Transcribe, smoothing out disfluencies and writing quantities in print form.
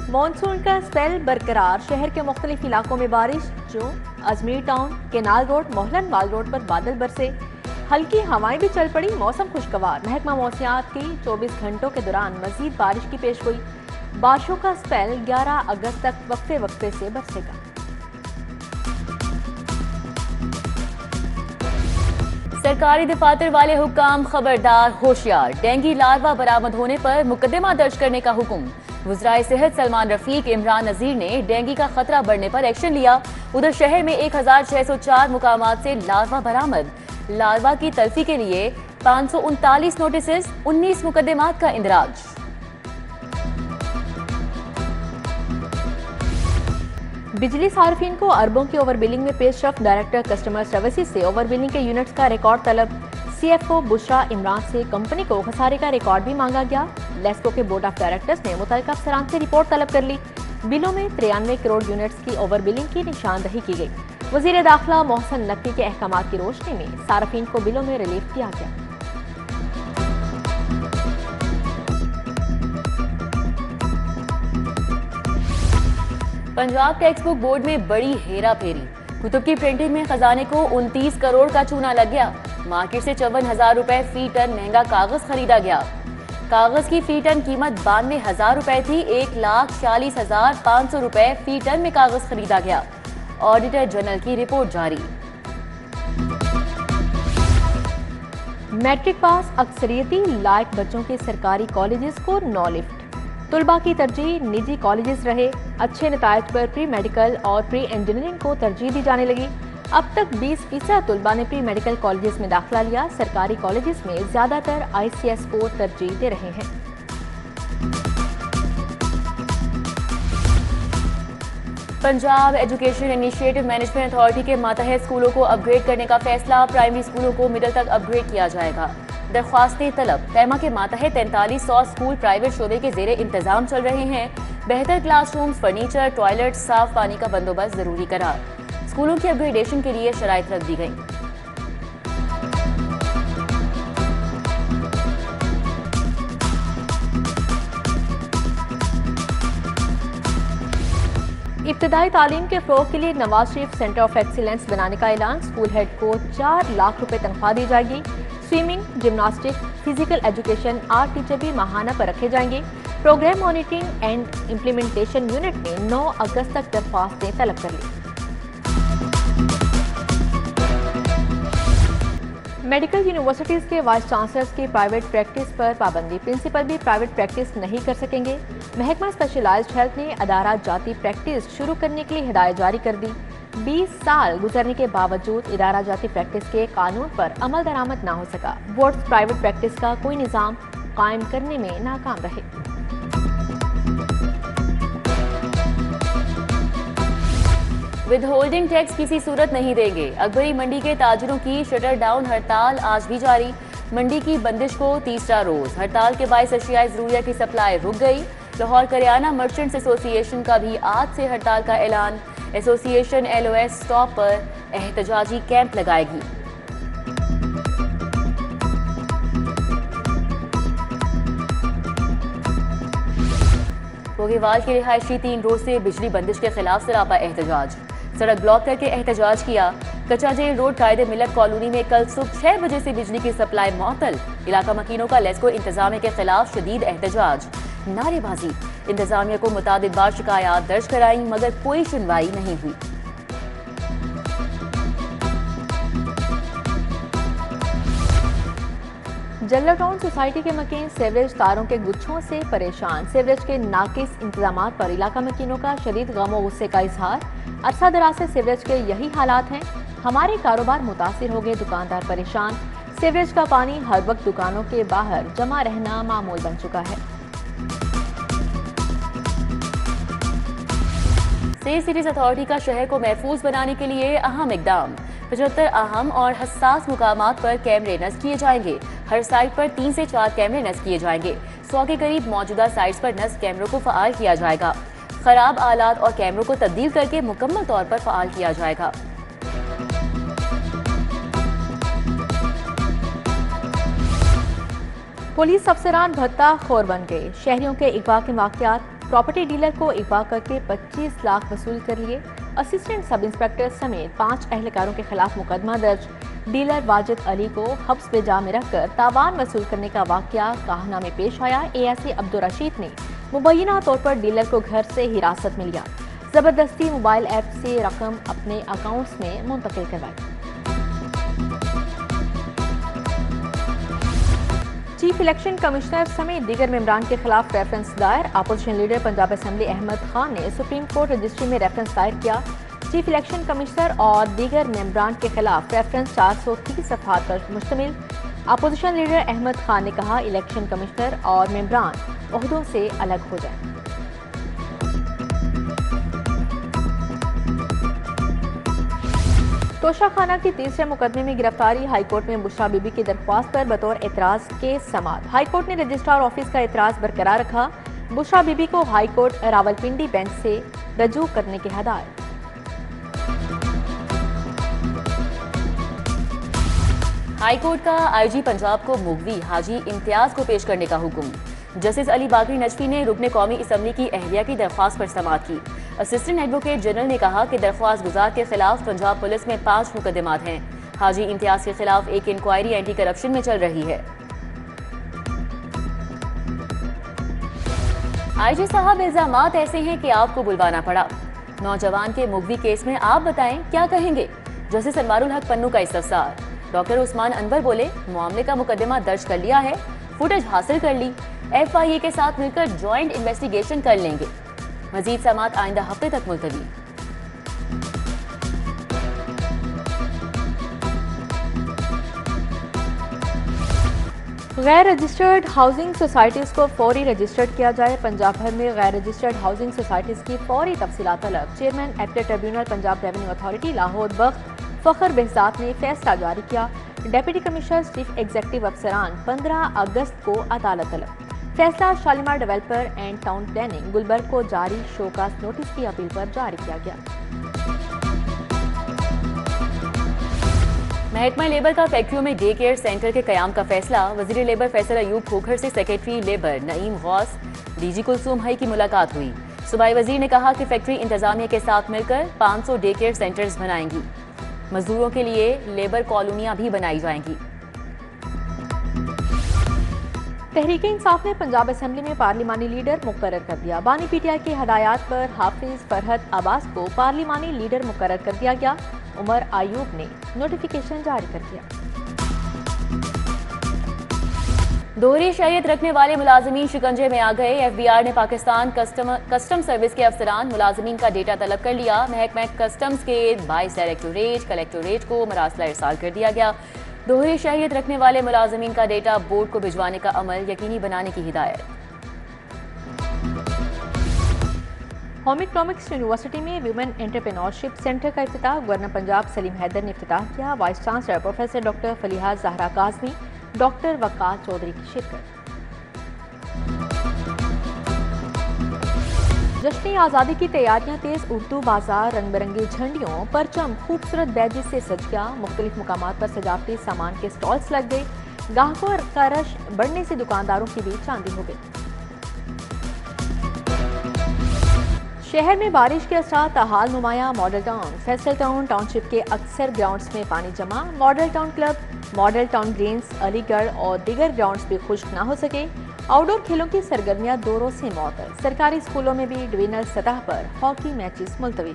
Monsoon का spell बरकरार, शहर के मुख्तलिफ इलाकों में बारिश। जो अजमेर टाउन, केनाल रोड, मोहलन वाल रोड पर बादल बरसे, हल्की हवाएं भी चल पड़ी, मौसम खुशगवार। महकमा मौसमियात की 24 घंटों के दौरान मजीद बारिश की पेशगोई। बारिशों का स्पेल 11 अगस्त तक वक्फे वक्फे से बरसेगा। सरकारी दफातर वाले हुक्काम खबरदार, होशियार। डेंगू लार्वा बरामद होने पर मुकदमा दर्ज करने का हुक्म। वज़राए सेहत सलमान रफीक, इमरान नज़ीर ने डेंगू का खतरा बढ़ने पर एक्शन लिया। उधर शहर में 1604 मुकामात से लार्वा बरामद। लार्वा की तल्फी के लिए 539 नोटिस, 19 मुकदमात का इंदराज। बिजली सार्फिन को अरबों की ओवर बिलिंग में पेशरफ। डायरेक्टर कस्टमर सर्विसेज से ओवर बिलिंग के यूनिट्स का रिकॉर्ड तलब। सीएफओ बुशरा इमरान से कंपनी को खसारे का रिकॉर्ड भी मांगा गया। लेस्को के बोर्ड ऑफ डायरेक्टर्स ने मुतल्लिका अफसरान से रिपोर्ट तलब कर ली। बिलों में 93 करोड़ यूनिट्स की ओवर बिलिंग की निशानदही की गई। वजीर दाखिला मोहसन नकवी के अहकामात की रोशनी में सार्फिन को बिलों में रिलीफ दिया गया। पंजाब टेक्स्ट बुक बोर्ड में बड़ी हेरा फेरी। कुतुब की प्रिंटिंग में खजाने को 29 करोड़ का चूना लग गया। मार्केट से 54,000 रुपए फी टन महंगा कागज खरीदा गया। कागज की फी टन कीमत 92,000 रुपए थी। 1,40,500 रुपए फी टन में कागज खरीदा गया। ऑडिटर जनरल की रिपोर्ट जारी। मैट्रिक पास अक्सरियती लायक बच्चों के सरकारी कॉलेजेस को नो लिफ्ट। तुलबा की तरजीह निजी कॉलेजेस रहे। अच्छे नतायज पर प्री मेडिकल और प्री इंजीनियरिंग को तरजीह दी जाने लगी। अब तक 20% तुलबा ने प्री मेडिकल कॉलेजेस में दाखिला लिया। सरकारी कॉलेजेस में ज्यादातर ICS को तरजीह दे रहे हैं। Punjab education initiative management authority के मातहत स्कूलों को अपग्रेड करने का फैसला। प्राइमरी स्कूलों को मिडिल तक अपग्रेड किया जाएगा। दरख्वास्तें तलब। फैमा के मातहत 4300 स्कूल प्राइवेट शोबे के जेरे इंतजाम चल रहे हैं। बेहतर क्लासरूम्स, फर्नीचर, टॉयलेट, साफ पानी का बंदोबस्त जरूरी करार। स्कूलों की अपग्रेडेशन के लिए शराइत रख दी गई। इब्तदाई तालीम के फ़रोग़ के लिए Nawaz Sharif centre of excellence बनाने का ऐलान। स्कूल हेड को 4 लाख रुपए तनख्वाह दी जाएगी। Swimming, gymnastic, physical education, art teacher भी माहाना पर रखे जाएंगे। Program monitoring and implementation unit ने 9 अगस्त तक दरख्वास्तें तलब कर ली। मेडिकल यूनिवर्सिटीज के वाइस चांसलर्स की प्राइवेट प्रैक्टिस पर पाबंदी। प्रिंसिपल भी प्राइवेट प्रैक्टिस नहीं कर सकेंगे। महकमा स्पेशलाइज्ड हेल्थ ने अदारा जाती प्रैक्टिस शुरू करने के लिए हिदायत जारी कर दी। 20 साल गुजरने के बावजूद इदारा जाती प्रैक्टिस के कानून पर अमल दरामद ना हो सका। बोर्ड प्राइवेट प्रैक्टिस का कोई निज़ाम कायम करने में नाकाम रहे। विद होल्डिंग टैक्स किसी सूरत नहीं देंगे। अकबरी मंडी के ताजिरों की शटर डाउन हड़ताल आज भी जारी। मंडी की बंदिश को तीसरा रोज। हड़ताल के बायस अशियाए ज़रूरिया की सप्लाई रुक गई। लाहौर करियाना मर्चेंट्स एसोसिएशन का भी आज से हड़ताल का ऐलान। एसोसिएशन LOS स्टॉप पर एहतजाजी कैंप लगाएगी। बोगीवाल के रिहायशी 3 रोज से बिजली बंदिश के खिलाफ सरापा एहतजाज। सड़क ब्लॉक करके एहतजाज किया। कच्चा जेल रोड कायदे मिलत कॉलोनी में कल सुबह 6 बजे से बिजली की सप्लाई मुअत्तल। इलाका मकीनों का लेस्को इंतजामिया के खिलाफ शदीद एहतजाज, नारेबाजी। इंतजामिया को मुतादिद बार शिकायत दर्ज कराई मगर कोई सुनवाई नहीं हुई। जल्ला टाउन सोसाइटी के मकीन सेवरेज तारों के गुच्छों से परेशान। सेवरेज के नाकिस इंतजाम पर इलाका मकीनों का शदीद गम और गुस्से का इजहार। अरसा दराज से सेवरेज के यही हालात हैं। हमारे कारोबार मुतासिर हो गए, दुकानदार परेशान। सेवरेज का पानी हर वक्त दुकानों के बाहर जमा रहना मामूल बन चुका है। सेफ सिटीज अथॉरिटी का शहर को महफूज बनाने के लिए अहम इकदाम। 75 अहम और हसास मुकामात पर कैमरे नस्ब किए जाएंगे। हर साइट पर 3 से 4 कैमरे नस्ब किए जाएंगे। 100 के करीब मौजूदा साइट्स पर नस्ब कैमरों को फ़आल किया जाएगा। खराब आलात और कैमरों को तब्दील करके मुकम्मल तौर पर फ़आल किया जाएगा। पुलिस अफसरान भत्ता खोर बन गए। शहरियों के अगवा के वाकयात, प्रॉपर्टी डीलर को अगवा करके 25 लाख वसूल कर लिए। असिस्टेंट सब इंस्पेक्टर समेत 5 अहलकारों के खिलाफ मुकदमा दर्ज। डीलर वाजिद अली को हब्स पे जा में रखकर तावान वसूल करने का वाकया काहना में पेश आया। एएसए अब्दुल रशीद ने मुबैना तौर पर डीलर को घर से हिरासत में लिया। जबरदस्ती मोबाइल ऐप से रकम अपने अकाउंट्स में मुंतकिल करवाई। चीफ इलेक्शन कमिश्नर समेत दीगर मेंबरान के खिलाफ रेफरेंस दायर। Opposition leader Punjab assembly Ahmed Khan ने सुप्रीम कोर्ट रजिस्ट्री में रेफरेंस दायर किया। चीफ इलेक्शन कमिश्नर और दीगर मेंबरान के खिलाफ रेफरेंस 430 सफ़हात पर मुश्तमिल। अपोजिशन लीडर अहमद खान ने कहा, इलेक्शन कमिश्नर और मेंबरान ओहदों से अलग हो जाएं। तोशाखाना की तीसरे मुकदमे में गिरफ्तारी। हाईकोर्ट में बुशरा बीबी की दरख्वास्त पर बतौर एतराज केस समाअत। हाईकोर्ट ने रजिस्ट्रार ऑफिस का एतराज बरकरार रखा। बुशरा बीबी को हाईकोर्ट रावलपिंडी बेंच से रजू करने की हदायत। हाईकोर्ट का आईजी पंजाब को मुगवी हाजी इम्तियाज को पेश करने का हुक्म। जस्टिस अली बाकरी नजफी ने रुकने कौमी असम्बली की अहलिया की दरख्वास्त पर समाअत की। असिस्टेंट एडवोकेट जनरल ने कहा कि दरख्वास्त गुजार के खिलाफ पंजाब पुलिस में 5 मुकदमात हैं। हाजी इम्तियाज के खिलाफ एक इंक्वायरी एंटी करप्शन में चल रही है। आईजी साहब, इल्जामात ऐसे हैं कि आपको बुलवाना पड़ा। नौजवान के मुगवी केस में आप बताएं क्या कहेंगे। जस्टिस अनवारुल हक पन्नू का इस्तफसार। डॉक्टर उस्मान अनवर बोले, मामले का मुकदमा दर्ज कर लिया है, फुटेज हासिल कर ली, FIA के साथ मिलकर ज्वाइंट इन्वेस्टिगेशन कर लेंगे। मजीद समाअत आइंदा हफ्ते तक मुलतवी। गैर रजिस्टर्ड हाउसिंग सोसाइटीज़ को फौरी रजिस्टर्ड किया जाए। पंजाब भर में गैर रजिस्टर्ड हाउसिंग सोसाइटीज़ की फौरी तफसीलात तलब। Chairman appellate tribunal Punjab revenue authority Lahore Bakht Fakhar Behzad ने फैसला जारी किया। डिप्टी कमिश्नर चीफ एग्जीक्यूटिव अफसरान 15 अगस्त को अदालत तलब। फैसला Shalimar developer and town planning Gulberg को जारी शोकास नोटिस की अपील पर जारी किया गया। महकमा लेबर का फैक्ट्रियों में डे केयर सेंटर के कयाम का फैसला। वजीर लेबर फैसल अयूब खोखर से secretary labour Naeem Ghaus, DG Kulsoom Hai की मुलाकात हुई। सूबाई वजीर ने कहा कि फैक्ट्री इंतजामिया के साथ मिलकर 500 डे केयर सेंटर्स बनाएंगी। मजदूरों के लिए लेबर कॉलोनियां भी बनाई जाएंगी। तहरीक इंसाफ ने पंजाब असेंबली में पार्लिमानी लीडर मुकर्रर कर दिया। बानी PTI की हदायत पर हाफिज फरहत अब्बास को पार्लिमानी लीडर मुकर्रर कर दिया गया। उमर आयूब ने नोटिफिकेशन जारी कर दिया। दोहरी शरीयत रखने वाले मुलाजमीन शिकंजे में आ गए। FBR ने पाकिस्तान कस्टम सर्विस के अफसरान मुलाजमीन का डेटा तलब कर लिया। महकमा कस्टम्स के 22 डायरेक्टोरेट कलेक्टोरेट को मरासला इरसाल कर दिया गया। दोहरी शरीयत रखने वाले मुलाजमीन का डेटा बोर्ड को भिजवाने का अमल यकीनी बनाने की हिदायत। होम इकोनॉमिक्स यूनिवर्सिटी में वुमेन एंटरप्रेन्योरशिप सेंटर का इफ्तिताह गवर्नर पंजाब सलीम हैदर ने इफ्तिताह किया। Vice chancellor professor doctor Faliha Zahra Kazmi, doctor Waqar Chaudhry की शिरकत। जश्न आज़ादी की तैयारियां तेज। उर्दू बाजार रंग बिरंगी झंडियों, परचम, खूबसूरत बैजेस से सज गया। मुख्तलिफ मुकामात पर सजावटी सामान के स्टॉल्स लग गए। ग्राहकों का रश बढ़ने से दुकानदारों की भी चांदी हो गई। शहर में बारिश के असरात ताहाल नुमाया। Model town, Faisal town, township के अक्सर ग्राउंड्स में पानी जमा। Model town club, model town greens, Aligarh और दीगर ग्राउंड्स भी खुश्क ना हो सके। आउटडोर खेलों की सरगर्मियां 2 रोज से मौतल। सरकारी स्कूलों में भी डिवीजनल सतह पर हॉकी मैचेस मुलतवी।